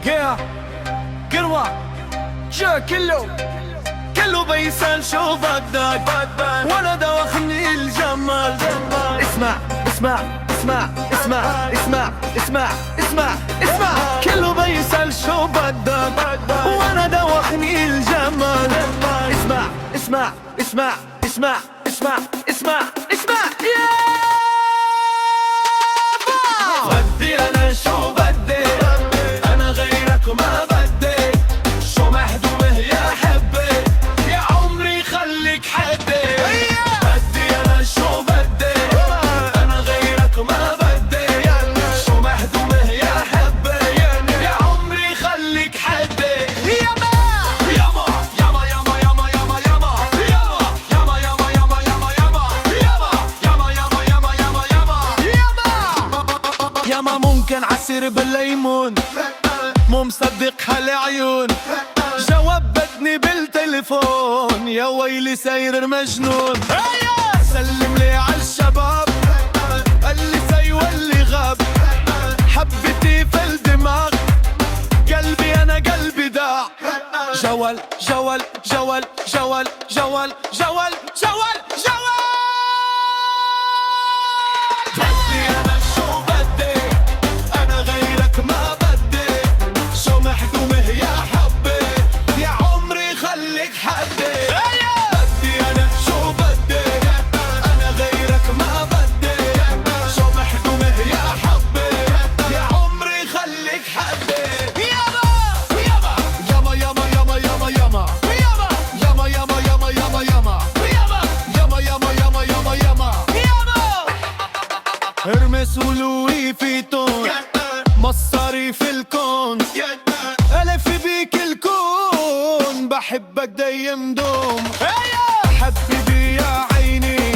Yeah قروة شو كله بيسأل شو بدك وانا دواخني الجمال. اسمع اسمع اسمع اسمع اسمع اسمع اسمع اسمع كله بيسأل شو بدك وانا دواخني الجمال. اسمع اسمع اسمع اسمع اسمع اسمع اسمع بدي انا شو بدي انا غيرك ما بدي شو مهدومه يا حبي يا عمري خليك حدي. بدي انا شو بدي انا غيرك ما بدي شو مهدومه يا حبي يا عمري خليك حدي. ياما ياما ياما ياما ياما ياما ياما ياما ياما ياما ياما ياما ياما ياما ياما ياما ياما ياما ممكن عصير بالليمون مو مصدق هالعيون جواب بدني بالتليفون يا ويلي ساير مجنون. سلم لي عالشباب اللي سي واللي غاب حبتي في الدماغ قلبي انا قلبي داع. جوال جوال جوال جوال جوال جوال جوال جوال بدي انا شو بدي انا غيرك ما بدي شو محكومه يا حبي يا عمري خليك حدي. بدي انا شو بدي انا غيرك ما بدي شو محكومه يا حبي يا عمري خليك حدي. يابا يابا يابا يابا يابا يابا يابا يابا يابا يابا يابا يابا يابا يابا يابا يابا يابا هرمس ولوي فيتون مصاري في الكون ألف بيك الكون بحبك دايم دوم. حبيبي يا عيني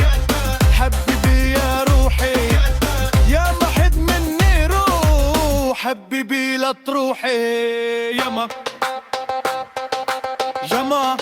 حبيبي يا روحي يا ما حد مني روح حبيبي لا تروحي. ياما ياما